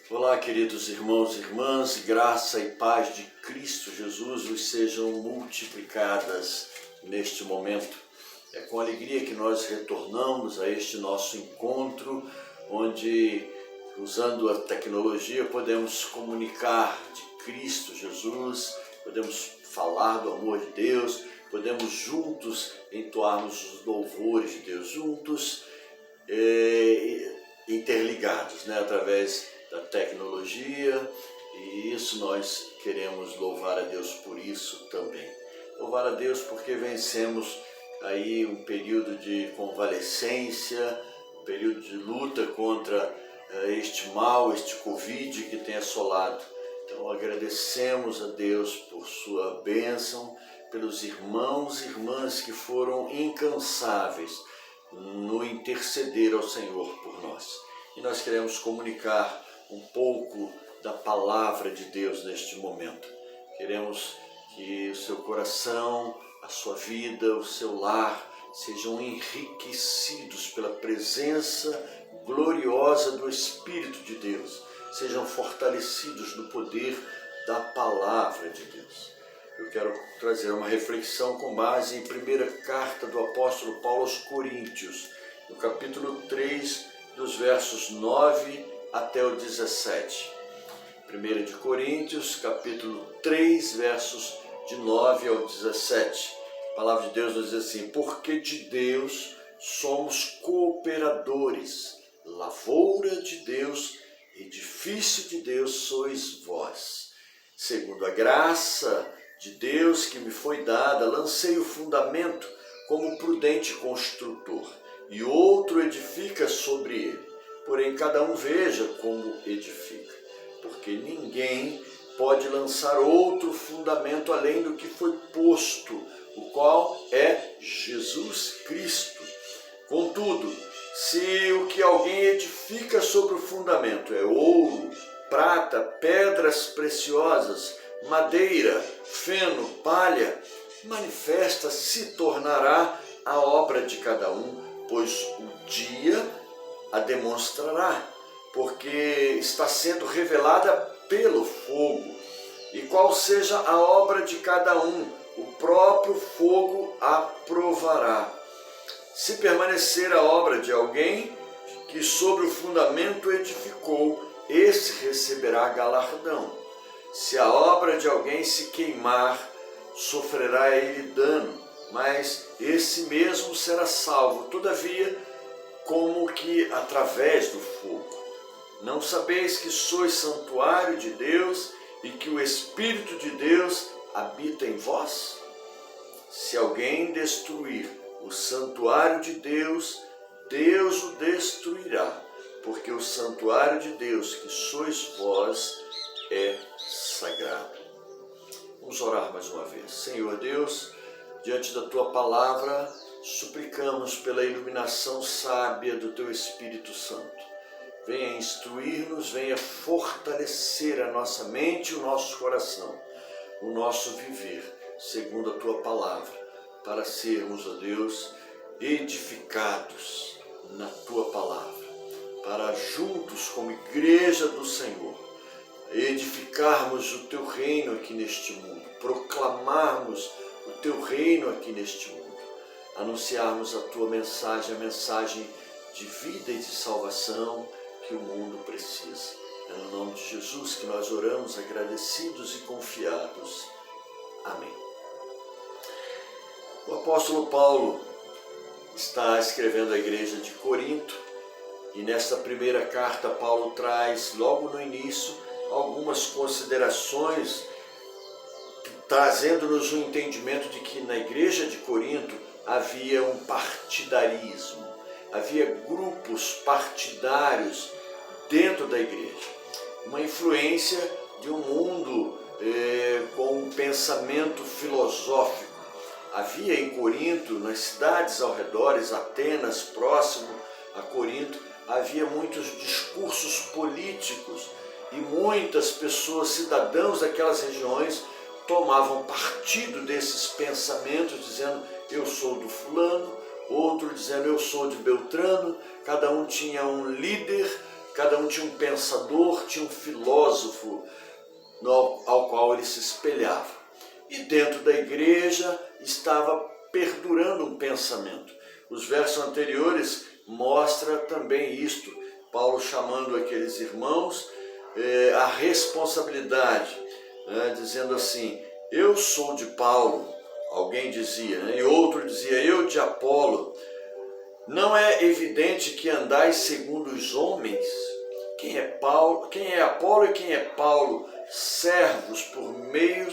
Olá, queridos irmãos e irmãs, graça e paz de Cristo Jesus vos sejam multiplicadas neste momento. É com alegria que nós retornamos a este nosso encontro, onde, usando a tecnologia, podemos comunicar de Cristo Jesus, podemos falar do amor de Deus, podemos juntos entoarmos os louvores de Deus, juntos, interligados, através da tecnologia, e isso nós queremos louvar a Deus por isso também. Louvar a Deus porque vencemos aí um período de convalescência, um período de luta contra este mal, este Covid que tem assolado. Então agradecemos a Deus por sua bênção, pelos irmãos e irmãs que foram incansáveis no interceder ao Senhor por nós. E nós queremos comunicar um pouco da palavra de Deus neste momento. Queremos que o seu coração, a sua vida, o seu lar sejam enriquecidos pela presença gloriosa do Espírito de Deus, sejam fortalecidos no poder da palavra de Deus. Eu quero trazer uma reflexão com base em primeira carta do apóstolo Paulo aos Coríntios, no capítulo 3, dos versos 9 até o 17. 1 de Coríntios, capítulo 3, versos de 9 ao 17. A palavra de Deus nos diz assim: porque de Deus somos cooperadores, lavoura de Deus, edifício de Deus sois vós. Segundo a graça de Deus que me foi dada, lancei o fundamento como prudente construtor, e outro edifica sobre ele. Porém, cada um veja como edifica, porque ninguém pode lançar outro fundamento além do que foi posto, o qual é Jesus Cristo. Contudo, se o que alguém edifica sobre o fundamento é ouro, prata, pedras preciosas, madeira, feno, palha, manifesta se tornará a obra de cada um, pois o dia a demonstrará, porque está sendo revelada pelo fogo. E qual seja a obra de cada um, o próprio fogo a provará. Se permanecer a obra de alguém que sobre o fundamento edificou, esse receberá galardão. Se a obra de alguém se queimar, sofrerá ele dano, mas esse mesmo será salvo, todavia, como que através do fogo. Não sabeis que sois santuário de Deus e que o Espírito de Deus habita em vós? Se alguém destruir o santuário de Deus, Deus o destruirá, porque o santuário de Deus, que sois vós, é sagrado. Vamos orar mais uma vez. Senhor Deus, diante da Tua palavra, suplicamos pela iluminação sábia do Teu Espírito Santo. Venha instruir-nos, venha fortalecer a nossa mente e o nosso coração, o nosso viver, segundo a Tua palavra, para sermos, ó Deus, edificados na Tua palavra, para juntos, como igreja do Senhor, edificarmos o Teu reino aqui neste mundo, proclamarmos o Teu reino aqui neste mundo, anunciarmos a Tua mensagem, a mensagem de vida e de salvação que o mundo precisa. É no nome de Jesus que nós oramos, agradecidos e confiados. Amém. O apóstolo Paulo está escrevendo à igreja de Corinto, e nesta primeira carta Paulo traz, logo no início, algumas considerações, trazendo-nos um entendimento de que na igreja de Corinto havia um partidarismo, havia grupos partidários dentro da igreja, uma influência de um mundo com um pensamento filosófico. Havia em Corinto, nas cidades ao redor, Atenas, próximo a Corinto, havia muitos discursos políticos e muitas pessoas, cidadãos daquelas regiões, tomavam partido desses pensamentos, dizendo: eu sou do fulano, outro dizendo: eu sou de Beltrano. Cada um tinha um líder cada um tinha um pensador, tinha um filósofo ao qual ele se espelhava. E dentro da igreja estava perdurando um pensamento. Os versos anteriores mostram também isto, Paulo chamando aqueles irmãos a responsabilidade, né, dizendo assim, eu sou de Paulo, alguém dizia, né, e outro dizia, eu de Apolo. Não é evidente que andais segundo os homens? Quem é Paulo, quem é Apolo e quem é Paulo? Servos por meio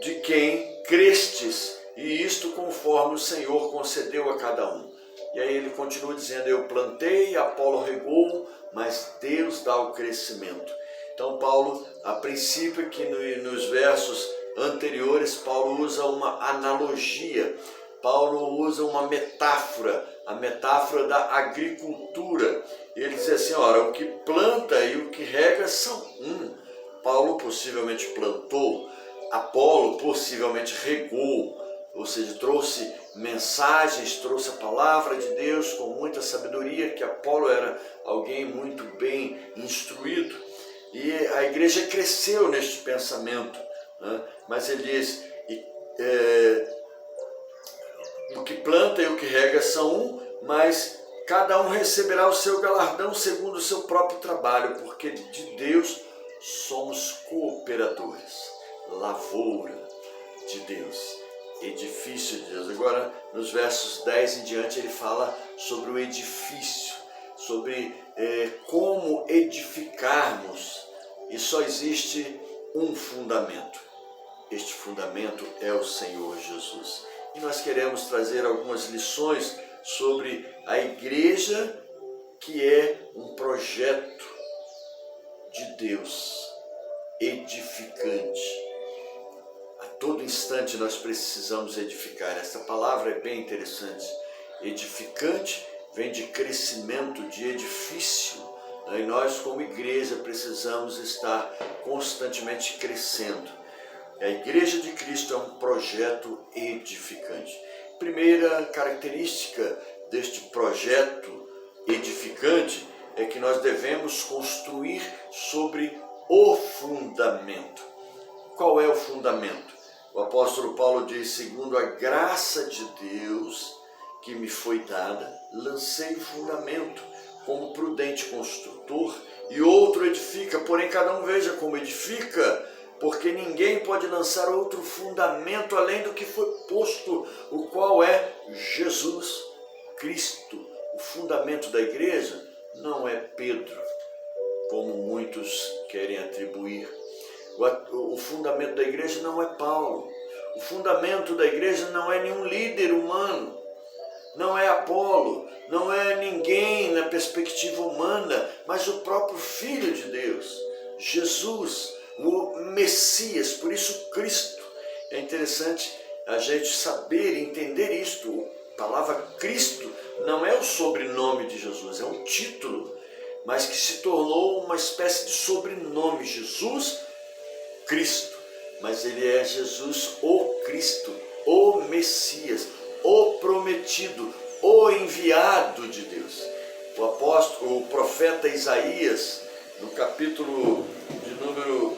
de quem crestes, e isto conforme o Senhor concedeu a cada um. E aí ele continua dizendo, eu plantei, Apolo regou, mas Deus dá o crescimento. Então Paulo, a princípio aqui nos versos anteriores, Paulo usa uma analogia, Paulo usa uma metáfora, a metáfora da agricultura. Ele diz assim, ora, o que planta e o que rega são um. Paulo possivelmente plantou, Apolo possivelmente regou, ou seja, trouxe mensagens, trouxe a palavra de Deus com muita sabedoria, que Apolo era alguém muito bem instruído. E a igreja cresceu neste pensamento, né? Mas ele diz, o que planta e o que rega são um, mas cada um receberá o seu galardão segundo o seu próprio trabalho, porque de Deus somos cooperadores, lavoura de Deus, edifício de Deus. Agora, nos versos 10 em diante, ele fala sobre o edifício, sobre como edificarmos, e só existe um fundamento. Este fundamento é o Senhor Jesus. E nós queremos trazer algumas lições sobre a igreja, que é um projeto de Deus, edificante. A todo instante nós precisamos edificar. Essa palavra é bem interessante. Edificante vem de crescimento, de edifício. E nós, como igreja, precisamos estar constantemente crescendo. A Igreja de Cristo é um projeto edificante. Primeira característica deste projeto edificante é que nós devemos construir sobre o fundamento. Qual é o fundamento? O apóstolo Paulo diz, segundo a graça de Deus que me foi dada, lancei o fundamento como prudente construtor, e outro edifica, porém cada um veja como edifica, porque ninguém pode lançar outro fundamento além do que foi posto, o qual é Jesus Cristo. O fundamento da igreja não é Pedro, como muitos querem atribuir. O fundamento da igreja não é Paulo. O fundamento da igreja não é nenhum líder humano. Não é Apolo, não é ninguém na perspectiva humana, mas o próprio Filho de Deus, Jesus, o Messias, por isso Cristo. É interessante a gente saber e entender isto. A palavra Cristo não é o sobrenome de Jesus, é um título, mas que se tornou uma espécie de sobrenome, Jesus Cristo. Mas ele é Jesus, o Cristo, o Messias, o prometido, o enviado de Deus. O profeta Isaías, no capítulo de número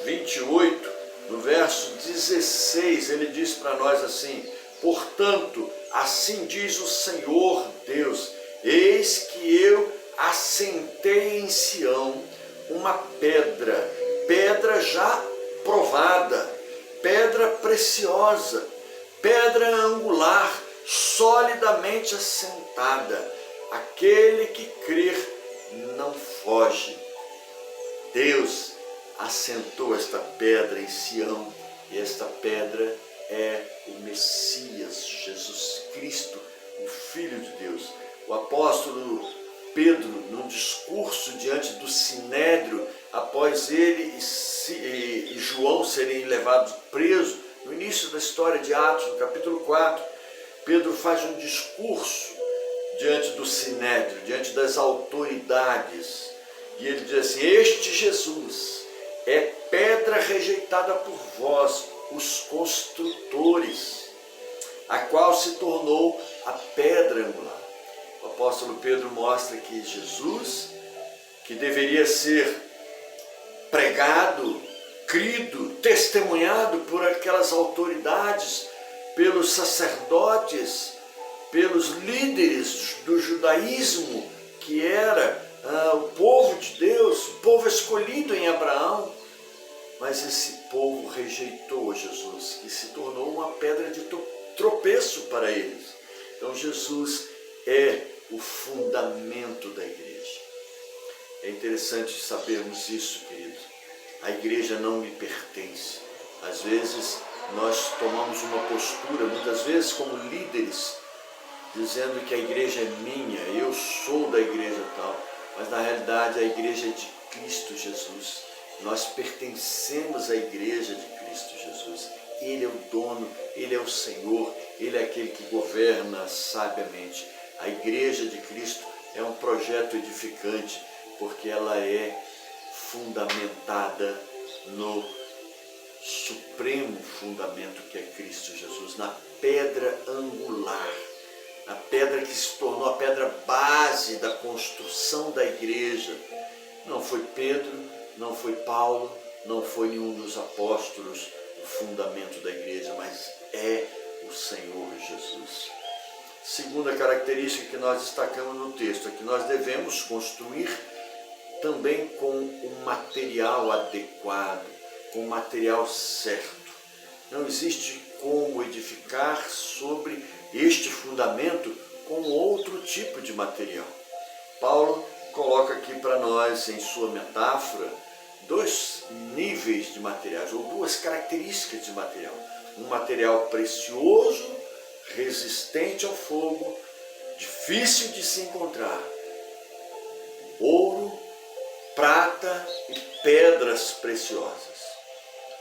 28, no verso 16, ele diz para nós assim, portanto, assim diz o Senhor Deus, eis que eu assentei em Sião uma pedra já provada, pedra preciosa, pedra angular, solidamente assentada. Aquele que crer não foge. Deus assentou esta pedra em Sião, e esta pedra é o Messias, Jesus Cristo, o Filho de Deus. O apóstolo Pedro, num discurso diante do Sinédrio, após ele e João serem levados presos, no início da história de Atos, no capítulo 4, Pedro faz um discurso diante do Sinédrio, diante das autoridades, e ele diz assim, este Jesus é pedra rejeitada por vós, os construtores, a qual se tornou a pedra angular. O apóstolo Pedro mostra que Jesus que deveria ser pregado, crido, testemunhado por aquelas autoridades, pelos sacerdotes, pelos líderes do judaísmo, que era o povo de Deus, o povo escolhido em Abraão. Mas esse povo rejeitou Jesus, que se tornou uma pedra de tropeço para eles. Então Jesus é o fundamento da igreja. É interessante sabermos isso, querido. A igreja não me pertence. Às vezes nós tomamos uma postura, muitas vezes como líderes, dizendo que a igreja é minha, eu sou da igreja tal. Mas na realidade a igreja é de Cristo Jesus. Nós pertencemos à igreja de Cristo Jesus. Ele é o dono, Ele é o Senhor, Ele é aquele que governa sabiamente. A igreja de Cristo é um projeto edificante, porque ela é fundamentada no supremo fundamento que é Cristo Jesus, na pedra angular, na pedra que se tornou a pedra base da construção da igreja. Não foi Pedro, não foi Paulo, não foi nenhum dos apóstolos o fundamento da igreja, mas é o Senhor Jesus. Segunda característica que nós destacamos no texto é que nós devemos construir também com o material adequado, com o material certo. Não existe como edificar sobre este fundamento com outro tipo de material. Paulo coloca aqui para nós, em sua metáfora, dois níveis de materiais, ou duas características de material. Um material precioso, resistente ao fogo, difícil de se encontrar. Ouro, prata e pedras preciosas.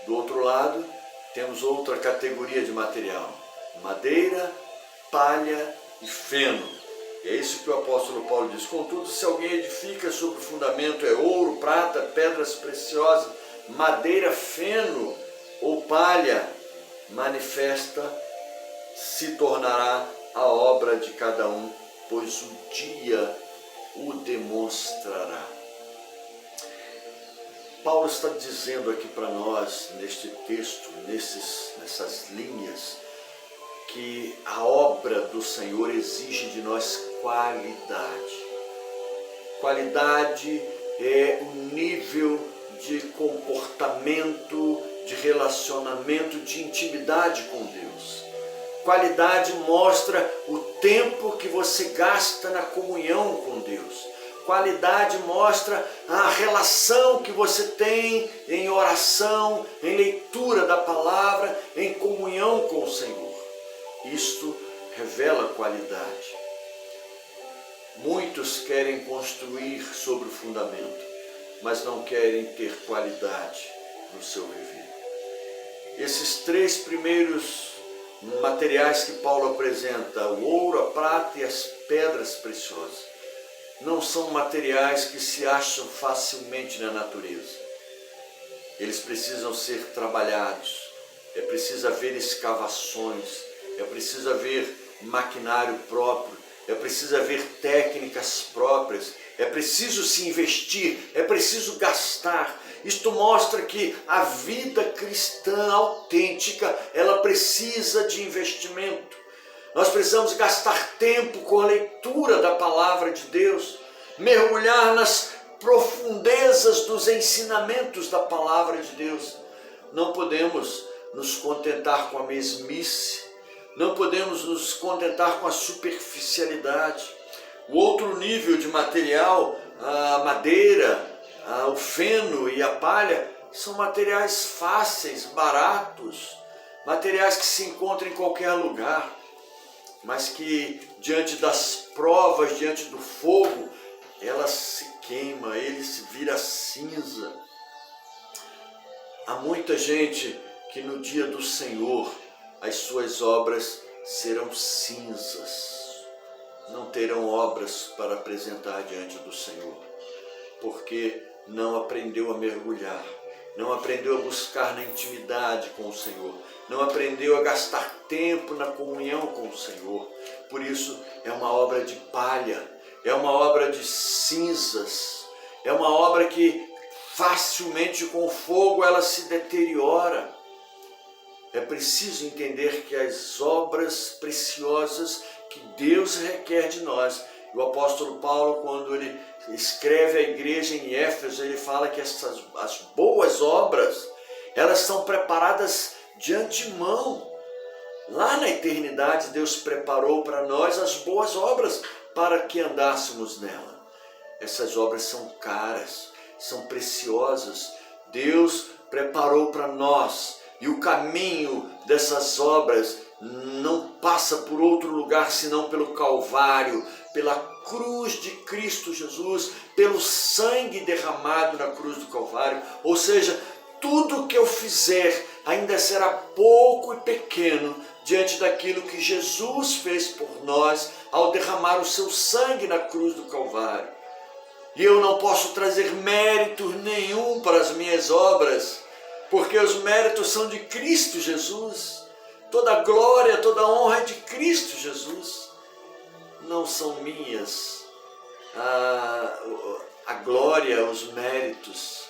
Do outro lado, temos outra categoria de material: madeira, palha e feno. É isso que o apóstolo Paulo diz. Contudo, se alguém edifica sobre o fundamento é ouro, prata, pedras preciosas, madeira, feno ou palha, manifesta se tornará a obra de cada um, pois o dia o demonstrará. Paulo está dizendo aqui para nós, neste texto, nessas linhas, que a obra do Senhor exige de nós qualidade. Qualidade é um nível de comportamento, de relacionamento, de intimidade com Deus. Qualidade mostra o tempo que você gasta na comunhão com Deus. Qualidade mostra a relação que você tem em oração, em leitura da palavra, em comunhão com o Senhor. Isto revela qualidade. Muitos querem construir sobre o fundamento, mas não querem ter qualidade no seu viver. Esses três primeiros materiais que Paulo apresenta, o ouro, a prata e as pedras preciosas, não são materiais que se acham facilmente na natureza. Eles precisam ser trabalhados, é preciso haver escavações, é preciso haver maquinário próprio, é preciso haver técnicas próprias, é preciso se investir, é preciso gastar. Isto mostra que a vida cristã autêntica, ela precisa de investimento. Nós precisamos gastar tempo com a leitura da palavra de Deus, mergulhar nas profundezas dos ensinamentos da palavra de Deus. Não podemos nos contentar com a mesmice, não podemos nos contentar com a superficialidade. O outro nível de material, a madeira, o feno e a palha, são materiais fáceis, baratos, materiais que se encontram em qualquer lugar, mas que diante das provas, diante do fogo, ela se queima, ele se vira cinza. Há muita gente que no dia do Senhor as suas obras serão cinzas, não terão obras para apresentar diante do Senhor, porque não aprendeu a mergulhar, não aprendeu a buscar na intimidade com o Senhor, não aprendeu a gastar tempo na comunhão com o Senhor. Por isso é uma obra de palha, é uma obra de cinzas, É uma obra que facilmente com o fogo ela se deteriora. É preciso entender que as obras preciosas que Deus requer de nós, o apóstolo Paulo, quando ele escreve à igreja em Éfeso, ele fala que as boas obras, elas são preparadas de antemão. Lá na eternidade, Deus preparou para nós as boas obras para que andássemos nela. Essas obras são caras, são preciosas. Deus preparou para nós. E o caminho dessas obras não passa por outro lugar senão pelo Calvário, pela cruz de Cristo Jesus, pelo sangue derramado na cruz do Calvário. Ou seja, tudo que eu fizer ainda será pouco e pequeno diante daquilo que Jesus fez por nós ao derramar o seu sangue na cruz do Calvário. E eu não posso trazer mérito nenhum para as minhas obras, porque os méritos são de Cristo Jesus. Toda a glória, toda a honra é de Cristo Jesus. Não são minhas a glória, os méritos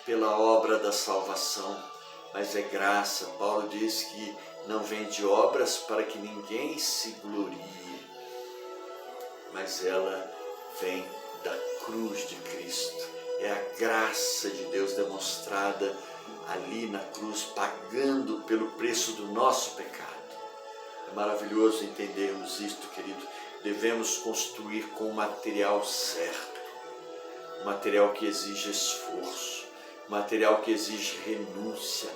pela obra da salvação, mas é graça. Paulo diz que não vem de obras para que ninguém se glorie, mas ela vem da cruz de Cristo. É a graça de Deus demonstrada ali na cruz, pagando pelo preço do nosso pecado. É maravilhoso entendermos isto, querido. Devemos construir com o material certo, um material que exige esforço, um material que exige renúncia,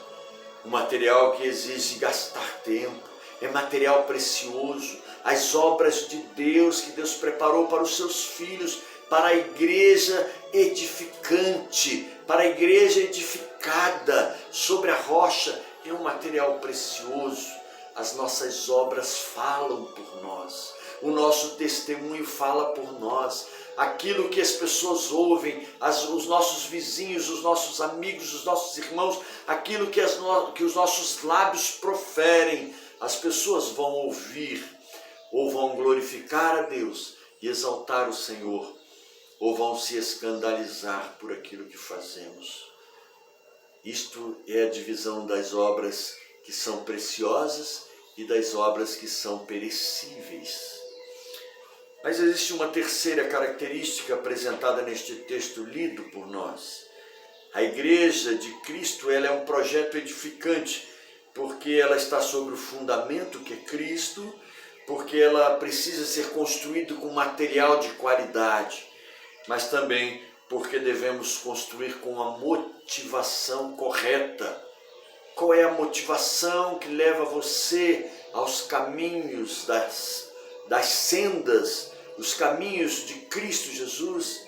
um material que exige gastar tempo. É material precioso. As obras de Deus que Deus preparou para os seus filhos, para a igreja edificante, para a igreja edificada sobre a rocha, é um material precioso. As nossas obras falam por nós, o nosso testemunho fala por nós. Aquilo que as pessoas ouvem, os nossos vizinhos, os nossos amigos, os nossos irmãos, aquilo que os nossos lábios proferem, as pessoas vão ouvir, ou vão glorificar a Deus e exaltar o Senhor, ou vão se escandalizar por aquilo que fazemos. Isto é a divisão das obras que são preciosas e das obras que são perecíveis. Mas existe uma terceira característica apresentada neste texto lido por nós. A igreja de Cristo, ela é um projeto edificante, porque ela está sobre o fundamento que é Cristo, porque ela precisa ser construída com material de qualidade, mas também porque devemos construir com a motivação correta. Qual é a motivação que leva você aos caminhos das sendas, os caminhos de Cristo Jesus?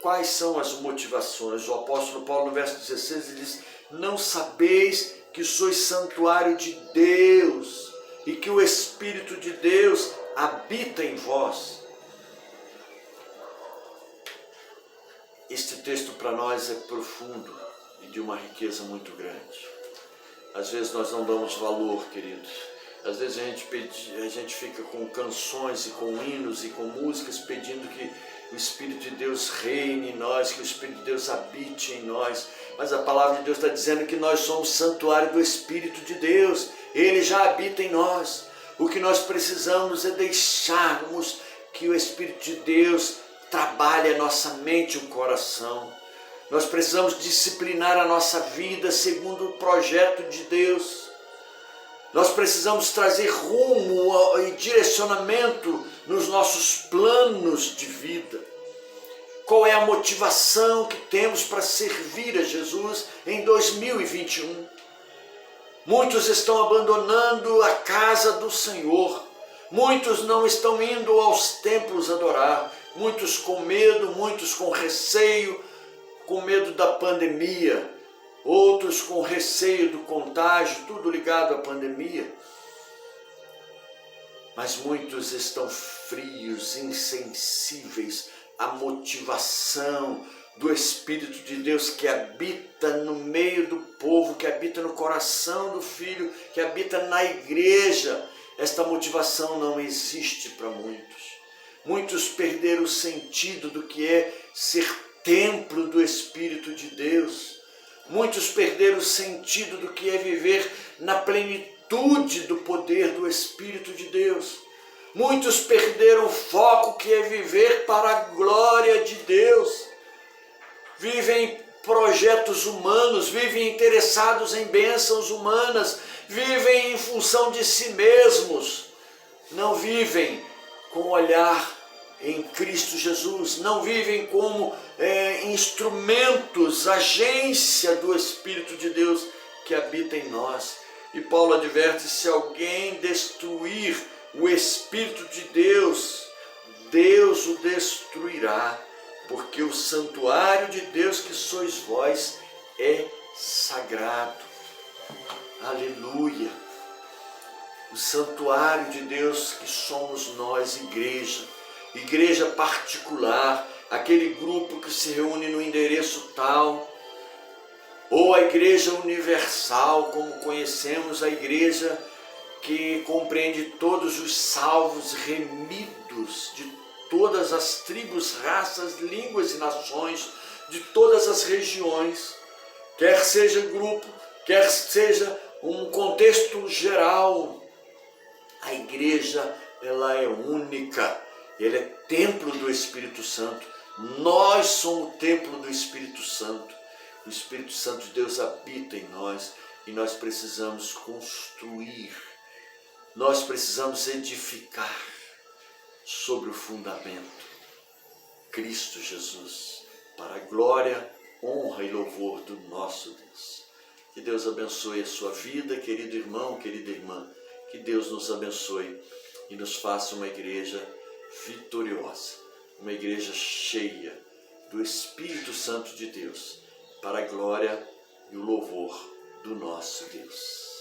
Quais são as motivações? O apóstolo Paulo, no verso 16, ele diz: não sabeis que sois santuário de Deus e que o Espírito de Deus habita em vós. Este texto para nós é profundo e de uma riqueza muito grande. Às vezes nós não damos valor, queridos. Às vezes a gente fica com canções e com hinos e com músicas pedindo que o Espírito de Deus reine em nós, que o Espírito de Deus habite em nós. Mas a palavra de Deus está dizendo que nós somos santuário do Espírito de Deus. Ele já habita em nós. O que nós precisamos é deixarmos que o Espírito de Deus trabalhe a nossa mente e o coração. Nós precisamos disciplinar a nossa vida segundo o projeto de Deus. Nós precisamos trazer rumo e direcionamento nos nossos planos de vida. Qual é a motivação que temos para servir a Jesus em 2021? Muitos estão abandonando a casa do Senhor. Muitos não estão indo aos templos adorar. Muitos com medo, muitos com receio, com medo da pandemia. Outros com receio do contágio, tudo ligado à pandemia. Mas muitos estão frios, insensíveis à motivação do Espírito de Deus que habita no meio do povo, que habita no coração do Filho, que habita na igreja. Esta motivação não existe para muitos. Muitos perderam o sentido do que é ser templo do Espírito de Deus. Muitos perderam o sentido do que é viver na plenitude do poder do Espírito de Deus. Muitos perderam o foco que é viver para a glória de Deus. Vivem projetos humanos, vivem interessados em bênçãos humanas, vivem em função de si mesmos, não vivem com olhar em Cristo Jesus, não vivem como instrumentos, agência do Espírito de Deus que habita em nós. E Paulo adverte: se alguém destruir o Espírito de Deus, Deus o destruirá, porque o santuário de Deus que sois vós é sagrado. Aleluia! O santuário de Deus que somos nós, igreja particular, aquele grupo que se reúne no endereço tal, ou a igreja universal, como conhecemos, a igreja que compreende todos os salvos remidos de todas as tribos, raças, línguas e nações, de todas as regiões, quer seja grupo, quer seja um contexto geral. A igreja, ela é única, ela é templo do Espírito Santo. Nós somos o templo do Espírito Santo. O Espírito Santo de Deus habita em nós e nós precisamos construir, nós precisamos edificar sobre o fundamento Cristo Jesus, para a glória, honra e louvor do nosso Deus. Que Deus abençoe a sua vida, querido irmão, querida irmã. Que Deus nos abençoe e nos faça uma igreja vitoriosa, uma igreja cheia do Espírito Santo de Deus, para a glória e o louvor do nosso Deus.